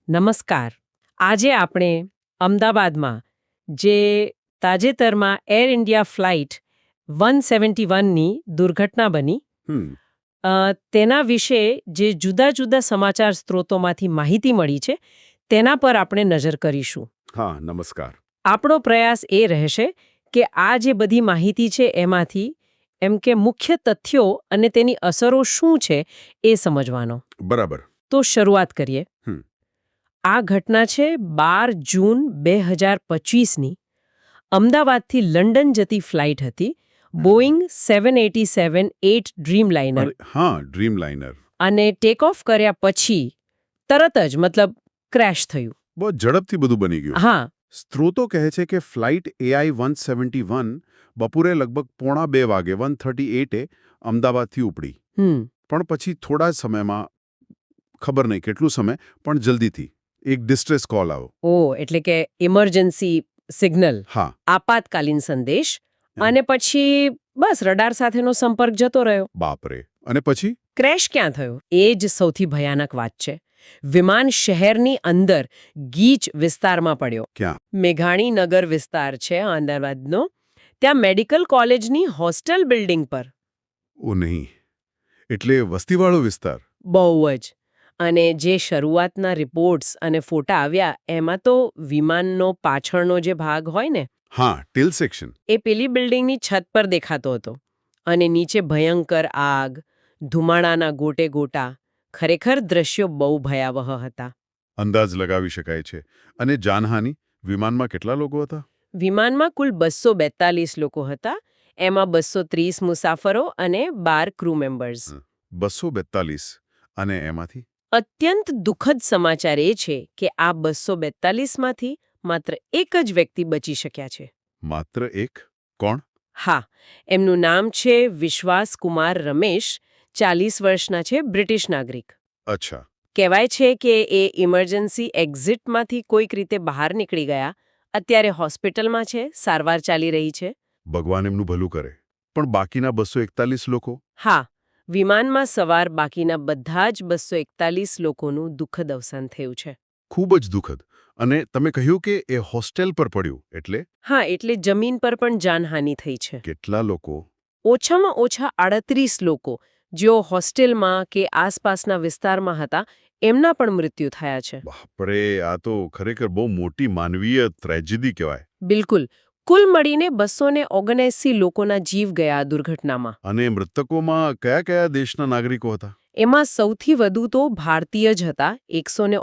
નમસ્કાર. આજે આપણે અમદાવાદમાં જે તાજેતરમાં એર ઇન્ડિયા ફ્લાઇટ 171ની દુર્ઘટના બની હમ તેના વિશે જે જુદા જુદા સમાચાર સ્ત્રોતોમાંથી માહિતી મળી છે તેના પર આપણે નજર કરીશું. હા નમસ્કાર. આપણો પ્રયાસ એ રહેશે કે આ જે બધી માહિતી છે એમાંથી એમ કે મુખ્ય તથ્યો અને તેની અસરો શું છે એ સમજવાનો. બરાબર. તો શરૂઆત કરીએ. હમ. આ ઘટના છે 12 જૂન 2025ની. અમદાવાદથી લંડન જતી ફ્લાઇટ હતી. બોઈંગ 787-8 ડ્રીમલાઇનર. હા ડ્રીમલાઇનર. અને ટેક ઓફ કર્યા પછી તરત જ મતલબ ક્રેશ થયું. બહુ ઝડપથી બધું બની ગયું. હા. સ્ત્રોતો કહે છે કે ફ્લાઇટ AI 171 બપોરે લગભગ 1:30 વાગે 1:38 અમદાવાદથી ઉપડી. પણ પછી થોડા જ સમયમાં, ખબર નહીં કેટલું સમય, પણ જલ્દીથી એક ડિસ્ટ્રેસ કોલ આવ્યો. ઓ એટલે કે ઇમરજન્સી સિગ્નલ. હા. આપાતકાલીન સંદેશ. અને પછી બસ રડાર સાથેનો સંપર્ક જતો રહ્યો. બાપરે. અને પછી ક્રેશ ક્યાં થયો એ જ સૌથી ભયાનક વાત છે. વિમાન શહેરની અંદર ગીચ વિસ્તારમાં પડ્યો. ક્યાં? મેઘાણીનગર વિસ્તાર છે અમદાવાદનો. ત્યાં મેડિકલ કોલેજની હોસ્ટેલ બિલ્ડિંગ પર. ઓ નહીં, એટલે વસ્તીવાળો વિસ્તાર. બહુ જ. અને જે શરૂઆતના રિપોર્ટ્સ અને ફોટા આવ્યા એમાં તો વિમાનનો પાછળનો જે ભાગ હોય ને, હા ટેલ સેક્શન, એ પેલી બિલ્ડિંગની છત પર દેખાતો હતો. અને નીચે ભયંકર આગ, ધુમાડાના ગોટે ગોટા. ખરેખર દ્રશ્યો બહુ ભયાવહ હતા. અંદાજ લગાવી શકાય છે. અને જાનહાનિ? વિમાનમાં કેટલા લોકો હતા? વિમાનમાં કુલ 242 લોકો હતા. એમાં 230 મુસાફરો અને 12 ક્રૂ મેમ્બર્સ. 242. અને એમાંથી અત્યંત દુઃખદ સમાચાર એ છે કે આ 242માંથી માત્ર એક જ વ્યક્તિ બચી શક્યા છે. માત્ર એક? કોણ? હા, એમનું નામ છે વિશ્વાસ કુમાર રમેશ. 40 વર્ષના છે, બ્રિટિશ નાગરિક. અચ્છા. કહેવાય છે કે એ ઇમરજન્સી એક્ઝિટમાંથી કોઈક રીતે બહાર નીકળી ગયા. અત્યારે હોસ્પિટલમાં છે, સારવાર ચાલી રહી છે. ભગવાન એમનું ભલું કરે. પણ બાકીના 241 લોકો? હા, વિમાનમાં સવાર બાકીના બધા જ 241 લોકોનું દુઃખદ અવસાન થયું છે. ખૂબ જ દુઃખદ. અને તમે કહ્યું કે એ હોસ્ટેલ પર પડ્યું, એટલે? હા, એટલે જમીન પર પણ જાનહાનિ થઈ છે. કેટલા લોકો? ઓછામાં ઓછા 38 લોકો જેઓ હોસ્ટેલમાં કે આસપાસના વિસ્તારમાં હતા એમના પણ મૃત્યુ થયા છે. બાપરે, આ તો ખરેખર બહુ મોટી માનવીય ટ્રેજેડી કહેવાય. બિલકુલ. કુલ મળીને 279 લોકોના જીવ ગયા આ દુર્ઘટનામાં. અને મૃતકોમાં કયા કયા દેશના નાગરિકો હતા? એમાં સૌથી વધુ તો ભારતીય જ હતા, 100